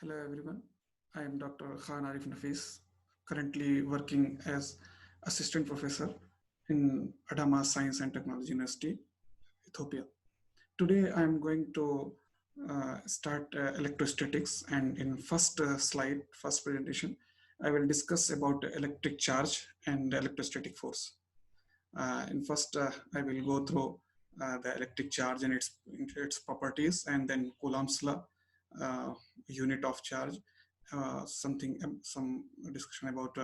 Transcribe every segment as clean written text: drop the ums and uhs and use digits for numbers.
Hello everyone, I am Dr. Khan Arif Nafis, currently working as assistant professor in Adama Science and Technology University, Ethiopia. Today I am going to start electrostatics, and in first slide, first presentation, I will discuss about electric charge and electrostatic force. In first, I will go through the electric charge and its properties, and then Coulomb's law, uh, unit of charge, some discussion about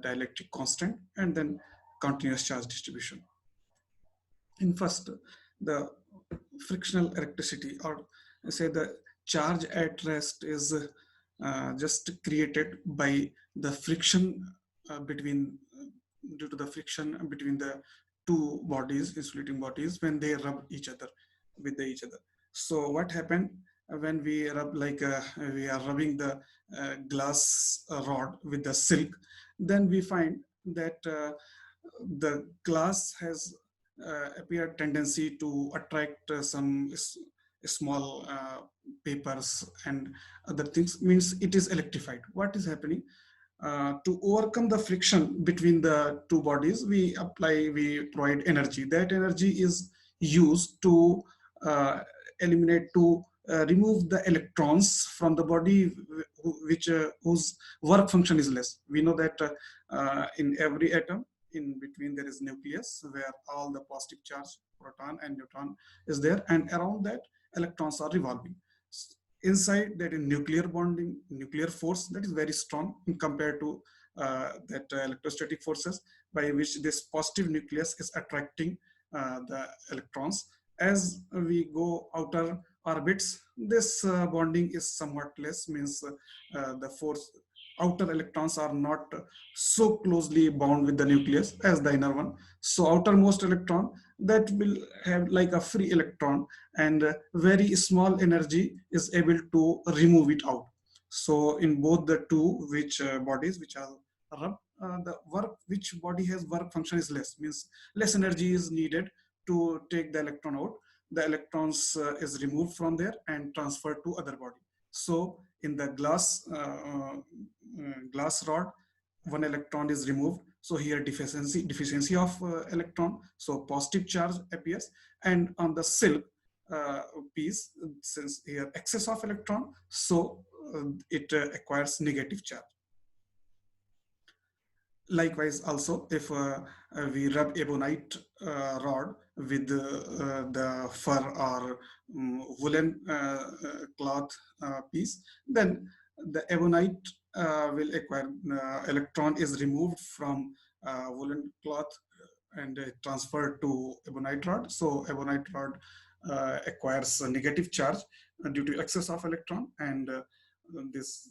dielectric constant, and then continuous charge distribution. In first, the frictional electricity, or say the charge at rest, is just created by the friction between due to the friction between the two bodies, insulating bodies, when they rub each other with each other. So what happened when we rub, like we are rubbing the glass rod with the silk, then we find that the glass has appeared tendency to attract some small papers and other things, means it is electrified. What is happening? To overcome the friction between the two bodies, we provide energy. That energy is used to uh, eliminate, to remove the electrons from the body, which whose work function is less. We know that in every atom, in between there is nucleus, where all the positive charge, proton and neutron, is there, and around that electrons are revolving. Inside that, in nuclear bonding, nuclear force that is very strong in compared to that electrostatic forces, by which this positive nucleus is attracting the electrons. As we go outer orbits, this bonding is somewhat less, means the force, outer electrons are not so closely bound with the nucleus as the inner one. So outermost electron, that will have like a free electron, and very small energy is able to remove it out. So in both the two which bodies which are rubbed, the work, which body has work function is less, means less energy is needed to take the electron out. The electrons is removed from there and transferred to other body. So in the glass rod, one electron is removed, so here deficiency of electron, so positive charge appears. And on the silk piece, since here excess of electron, so it acquires negative charge. Likewise, also, if we rub ebonite rod with the fur or woolen cloth piece, then the ebonite will acquire, electron is removed from woolen cloth and transferred to ebonite rod. So ebonite rod acquires a negative charge due to excess of electron, and this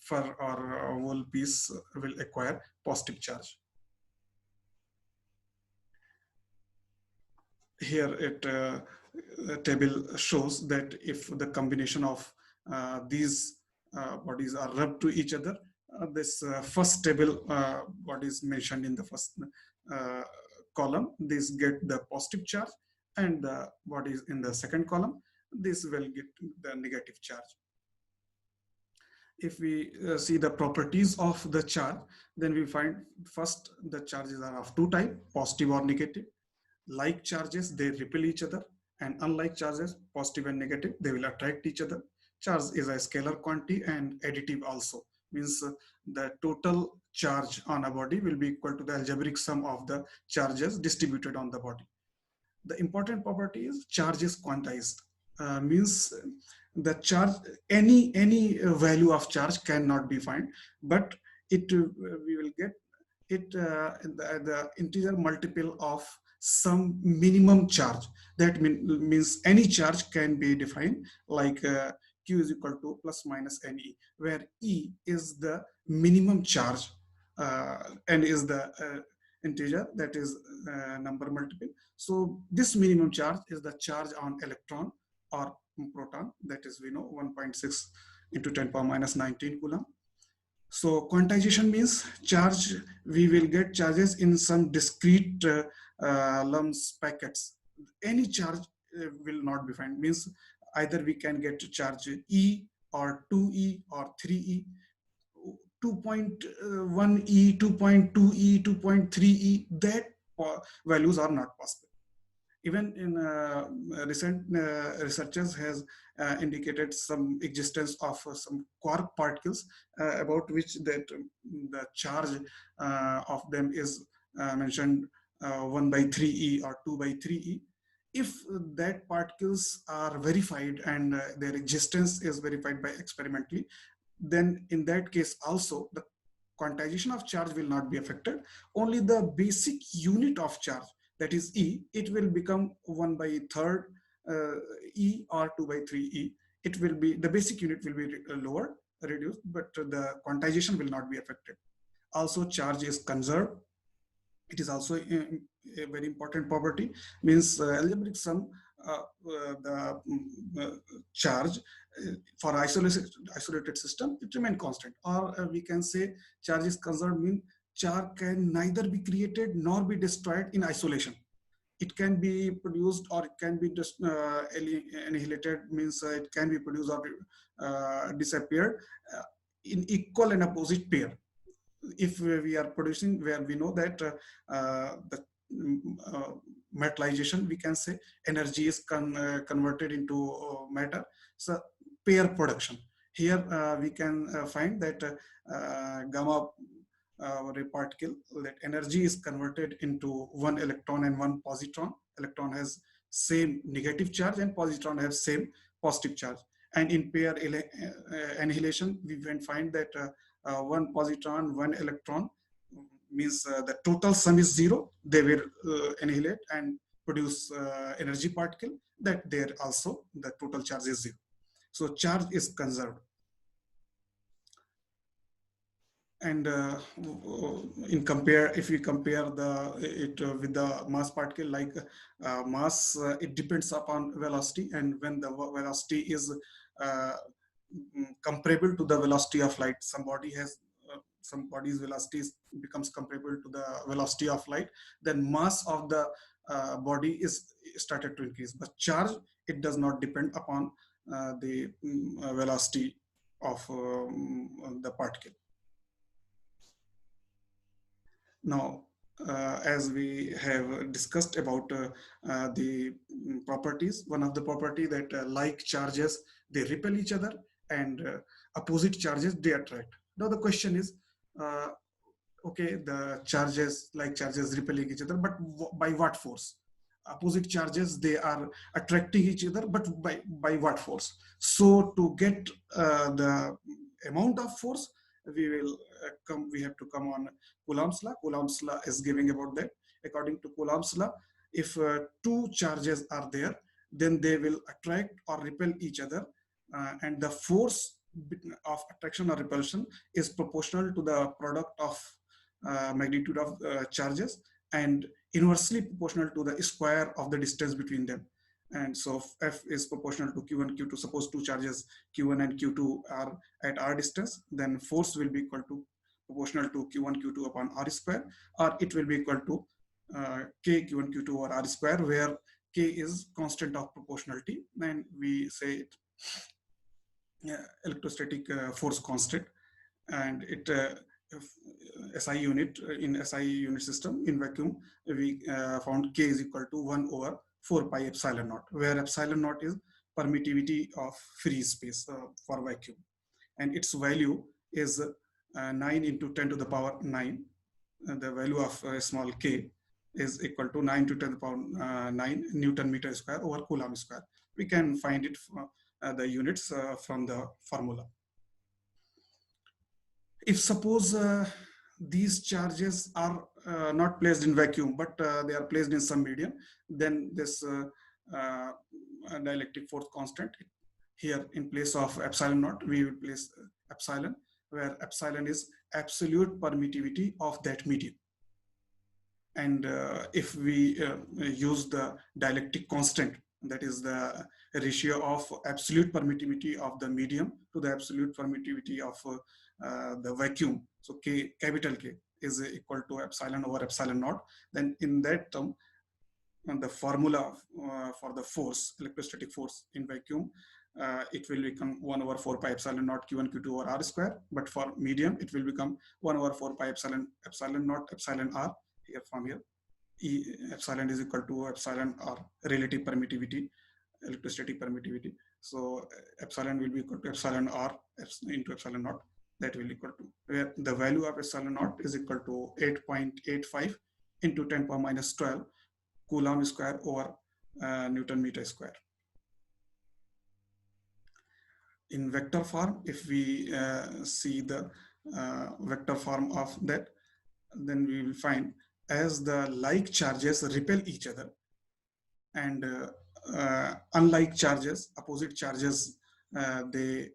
fur or wool piece will acquire positive charge. Here it table shows that if the combination of these bodies are rubbed to each other, this first table bodies mentioned in the first uh, column, this get the positive charge, and the bodies in the second column, this will get the negative charge. If we see the properties of the charge, then we find first the charges are of two types, positive or negative. Like charges, they repel each other, and unlike charges, positive and negative, they will attract each other. Charge is a scalar quantity and additive also, means the total charge on a body will be equal to the algebraic sum of the charges distributed on the body. The important property is charge is quantized, means the charge, any value of charge cannot be found, but it we will get it the integer multiple of some minimum charge. That means any charge can be defined like q is equal to plus minus ne, where e is the minimum charge, n is the integer, that is number multiple. So this minimum charge is the charge on electron or proton, that is we know 1.6 into 10 power minus 19 coulomb. So quantization means charge, we will get charges in some discrete lumps packets. Any charge will not be found, means either we can get charge E or 2e or 3e, 2.1e, 2.2e, 2.3e, that values are not possible. Even in recent researchers has indicated some existence of some quark particles about which that the charge of them is mentioned 1 by 3e or 2 by 3e. If that particles are verified and their existence is verified by experimentally, then in that case also the quantization of charge will not be affected. Only the basic unit of charge, that is E, it will become 1 by third E or 2 by 3E. It will be, the basic unit will be lower, reduced, but the quantization will not be affected. Also, charge is conserved. It is also a very important property, means algebraic sum, the charge for isolated system, it remain constant. Or we can say charge is conserved, mean charge can neither be created nor be destroyed in isolation. It can be produced or it can be just annihilated, means it can be produced or disappeared in equal and opposite pair. If we are producing where we know that the metallization, we can say energy is converted into matter, so pair production. Here we can find that gamma ray particle, that energy is converted into one electron and one positron. Electron has same negative charge and positron have same positive charge. And in pair annihilation, we can find that one positron, one electron, means the total sum is zero. They will annihilate and produce energy particle, that there also the total charge is zero. So charge is conserved. And if we compare it with the mass particle, like mass, it depends upon velocity, and when the velocity is comparable to the velocity of light, some body's velocity becomes comparable to the velocity of light, then mass of the body is started to increase. But charge, it does not depend upon the velocity of the particle. Now, as we have discussed about the properties, one of the property that like charges, they repel each other, and opposite charges, they attract. Now the question is, okay, the charges, like charges repelling each other, but by what force? Opposite charges, they are attracting each other, but by what force? So to get the amount of force, we have to come on Coulomb's law. Coulomb's law is giving about that. According to Coulomb's law, if two charges are there, then they will attract or repel each other, and the force of attraction or repulsion is proportional to the product of magnitude of charges, and inversely proportional to the square of the distance between them. And so F is proportional to Q1, Q2. Suppose two charges Q1 and Q2 are at R distance, then force will be equal to proportional to Q1, Q2 upon R square, or it will be equal to K Q1, Q2 or R square, where K is constant of proportionality, and we say it electrostatic force constant. And it SI unit, in SI unit system in vacuum, we found K is equal to 1 over 4 pi epsilon naught, where epsilon naught is permittivity of free space for vacuum, and its value is 9 into 10 to the power 9. The value of small k is equal to 9 to 10 to the power 9 Newton meter square over Coulomb square. We can find it the units from the formula. If suppose these charges are not placed in vacuum, but they are placed in some medium, then this dielectric force constant, here in place of epsilon naught, we will place epsilon, where epsilon is absolute permittivity of that medium. And if we use the dielectric constant, that is the ratio of absolute permittivity of the medium to the absolute permittivity of the vacuum, so K, capital K, is equal to epsilon over epsilon naught, then in that term, the formula for the force, electrostatic force in vacuum, it will become 1 over 4 pi epsilon naught q1 q2 over r square. But for medium, it will become 1 over 4 pi epsilon naught epsilon r here from here. E epsilon is equal to epsilon r, relative permittivity, electrostatic permittivity. So epsilon will be equal to epsilon r into epsilon naught. That will equal to, where the value of epsilon naught is equal to 8.85 into 10 power minus 12 Coulomb square over Newton meter square. In vector form, if we see the vector form of that, then we will find as the like charges repel each other and unlike charges, opposite charges, they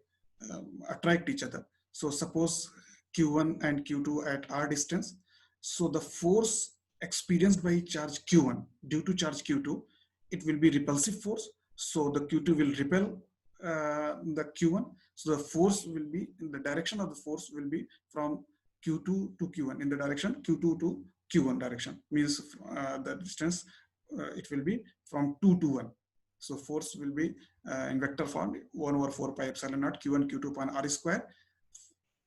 attract each other. So suppose Q1 and Q2 at r distance. So the force experienced by charge Q1 due to charge Q2, it will be repulsive force. So the Q2 will repel the Q1. So the force will be in the direction of the force will be from Q2 to Q1 in the direction Q2 to Q1 direction, means the distance it will be from 2 to 1. So force will be in vector form 1 over 4 pi epsilon naught q1 q2 upon r square,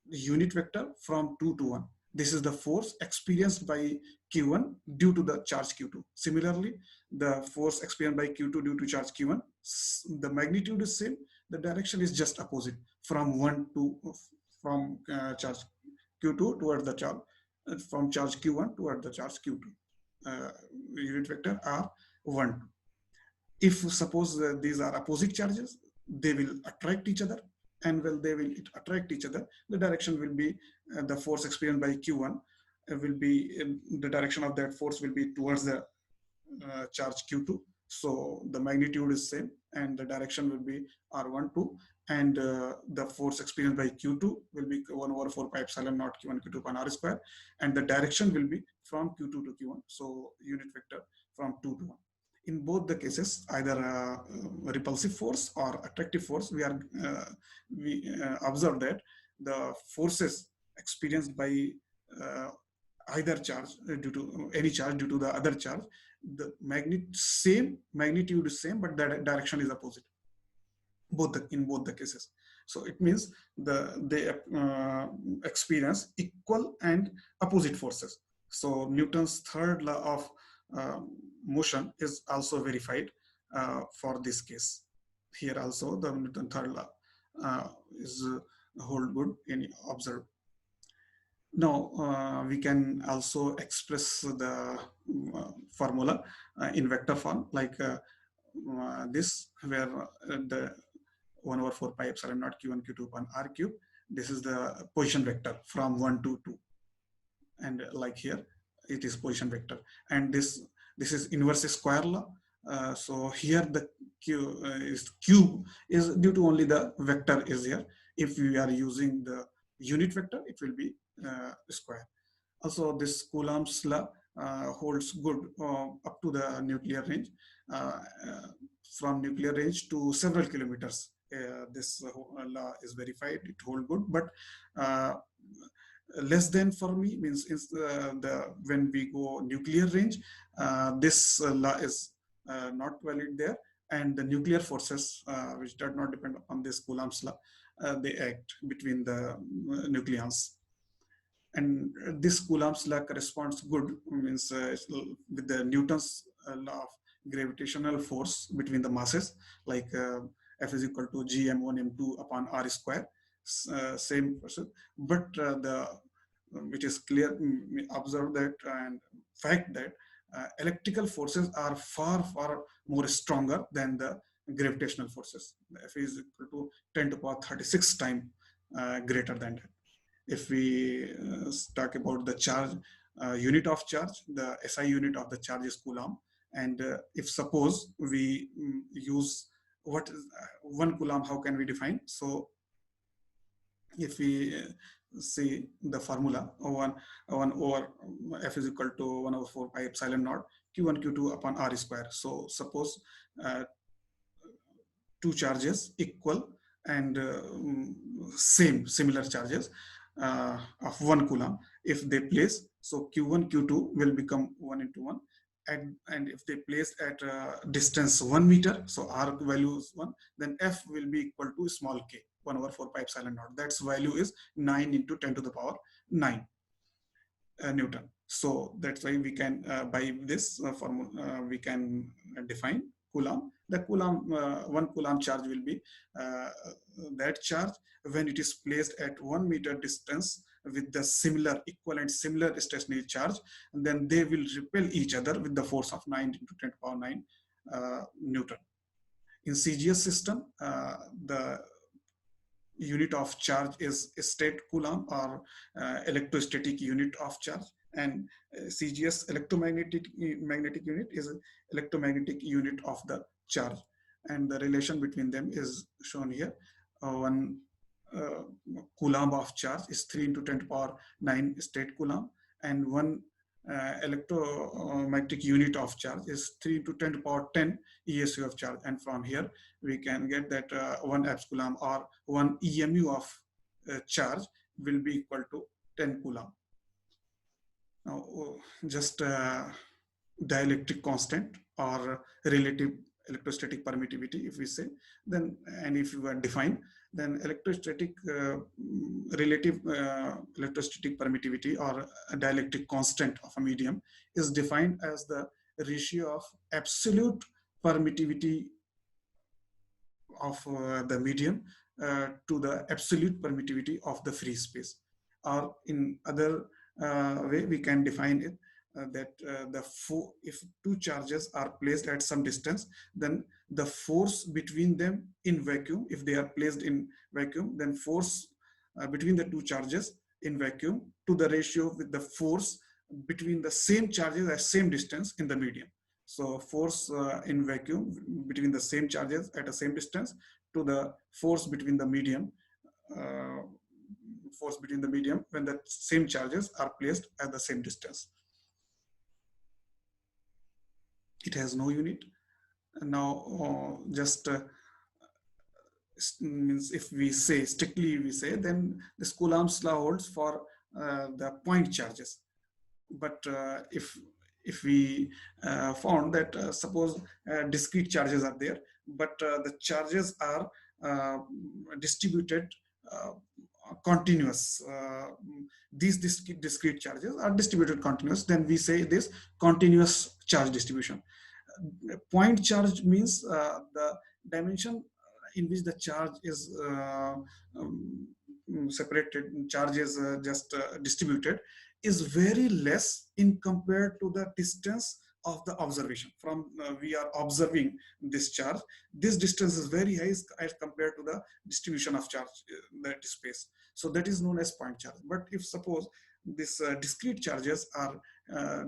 unit vector from 2 to 1. This is the force experienced by Q1 due to the charge Q2. Similarly, the force experienced by Q2 due to charge Q1, the magnitude is same, the direction is just opposite from 1 to from charge Q2 toward the charge from charge Q1 toward the charge Q2. Unit vector are 1. If suppose these are opposite charges, they will attract each other, and when they will attract each other, the direction will be the force experienced by Q1 will be the direction of that force will be towards the charge Q2. So the magnitude is same and the direction will be R12, and the force experienced by Q2 will be 1 over 4 pi epsilon naught Q1 Q2 upon R square, and the direction will be from Q2 to Q1. So unit vector from 2 to 1. In both the cases, either repulsive force or attractive force, we observe that the forces experienced by either charge due to any charge due to the other charge, the magnitude is same, but the direction is opposite. In both the cases. So it means they experience equal and opposite forces. So Newton's third law of motion is also verified for this case. Here also the Newton third law is hold good in observed. Now we can also express the formula in vector form like this, where the 1 over 4 pi epsilon naught q1 q2 upon r cube. This is the position vector from 1 to 2, and like here it is position vector, and this is inverse square law. So here the cube is due to only the vector is here. If we are using the unit vector, it will be square. Also, this Coulomb's law holds good up to the nuclear range. From nuclear range to several kilometers, this law is verified. It holds good, but less than for me means when we go nuclear range, this law is not valid there, and the nuclear forces which do not depend on this Coulomb's law, they act between the nucleons. And this Coulomb's law corresponds good, means with the Newton's law of gravitational force between the masses, like F is equal to g m1 m2 upon r square, same person. But it is clear, observe that and fact that electrical forces are far more stronger than the gravitational forces. F is equal to 10 to the power 36 times greater than that. If we talk about the charge, unit of charge, the SI unit of the charge is Coulomb. And if suppose we use what is 1 Coulomb, how can we define? So if we see the formula, 1 over F is equal to 1 over 4 pi epsilon naught Q1 Q2 upon R square. So suppose two charges equal and similar charges of 1 Coulomb, if they place, so Q1 Q2 will become 1 into 1, and if they placed at distance 1 meter, so r value is 1, then f will be equal to small k, 1 over 4 pi epsilon naught. That's value is 9 into 10 to the power 9 Newton. So that's why we can, by this formula, we can define Coulomb. The Coulomb, 1 Coulomb charge will be that charge when it is placed at 1 meter distance with the similar, equivalent, similar stationary charge, and then they will repel each other with the force of 9 into 10 to the power 9 Newton. In CGS system, the unit of charge is state coulomb or electrostatic unit of charge, and CGS magnetic unit is electromagnetic unit of the charge, and the relation between them is shown here. One coulomb of charge is 3 into 10 to the power 9 state coulomb, and one electromagnetic unit of charge is 3 into 10 to the power 10 ESU of charge. And from here we can get that 1 amps coulomb or 1 EMU of charge will be equal to 10 coulomb. Now just dielectric constant or relative electrostatic permittivity, if we say, then, and if you define, then electrostatic relative electrostatic permittivity or dielectric constant of a medium is defined as the ratio of absolute permittivity of the medium to the absolute permittivity of the free space. Or in other way, we can define it that if two charges are placed at some distance, then the force between them in vacuum, if they are placed in vacuum, then force between the two charges in vacuum to the ratio with the force between the same charges at same distance in the medium. So force in vacuum between the same charges at the same distance to the force between the medium when the same charges are placed at the same distance. It has no unit. Now just means if we say strictly we say, then this Coulomb's law holds for the point charges. But if we found that suppose discrete charges are there, but the charges are distributed continuous, these discrete charges are distributed continuous, then we say this continuous charge distribution. Point charge means the dimension in which the charge is separated, charge is just distributed, is very less in compared to the distance of the observation. From we are observing this charge, this distance is very high as compared to the distribution of charge that space. So that is known as point charge. But if suppose this discrete charges are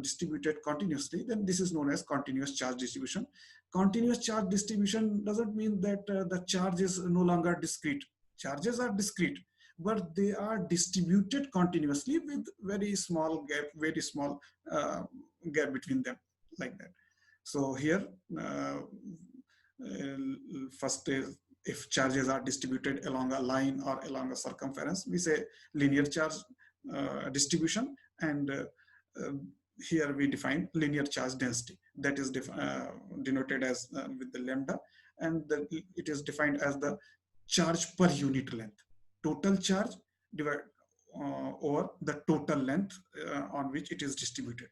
distributed continuously, then this is known as continuous charge distribution. Continuous charge distribution doesn't mean that the charge is no longer discrete. Charges are discrete, but they are distributed continuously with very small gap, gap between them, like that. So here, first is if charges are distributed along a line or along a circumference, we say linear charge distribution, and here we define linear charge density, that is denoted as with the lambda, and it is defined as the charge per unit length, total charge divided over the total length on which it is distributed.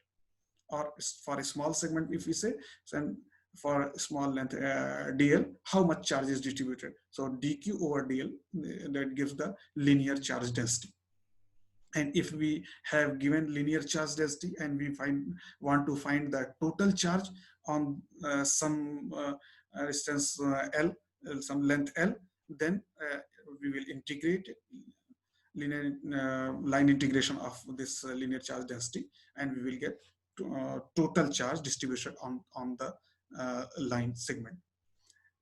Or for a small segment, if we say, then for a small length dl, how much charge is distributed. So dq over dl, that gives the linear charge density. And if we have given linear charge density and we want to find the total charge on some distance L, some length L, then we will integrate linear line integration of this linear charge density, and we will get total charge distribution on the line segment.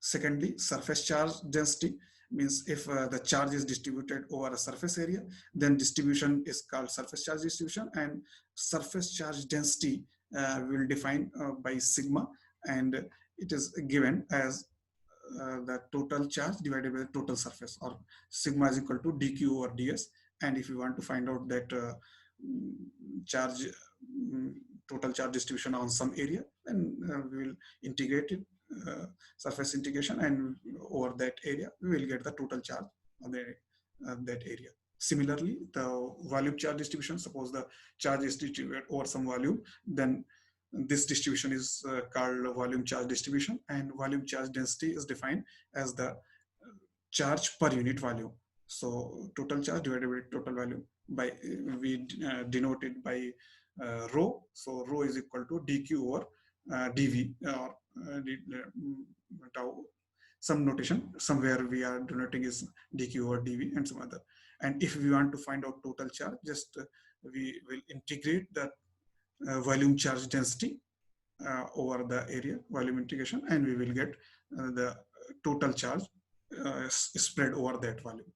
Secondly, surface charge density means if the charge is distributed over a surface area, then distribution is called surface charge distribution, and surface charge density will define by sigma, and it is given as the total charge divided by the total surface, or sigma is equal to dq over ds. And if you want to find out that charge total charge distribution on some area, and we will integrate it, surface integration, and over that area we will get the total charge on that area. Similarly, the volume charge distribution, suppose the charge is distributed over some volume, then this distribution is called volume charge distribution, and volume charge density is defined as the charge per unit volume. So total charge divided by total volume, by we denote it by rho. So rho is equal to dq over dv, or tau, some notation somewhere we are denoting is dq over dv and some other. And if we want to find out total charge, just we will integrate the volume charge density over the area, volume integration, and we will get the total charge spread over that volume.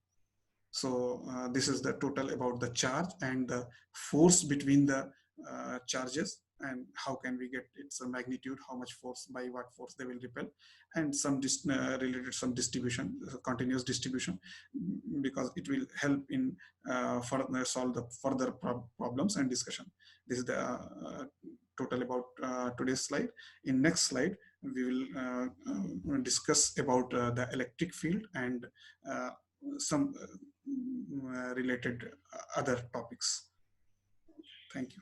So this is the total about the charge and the force between the charges, and how can we get its magnitude, how much force, by what force they will repel, and some related some distribution, continuous distribution, because it will help in solve the further problems and discussion. This is the total about today's slide. In next slide, we will discuss about the electric field and some related other topics. Thank you.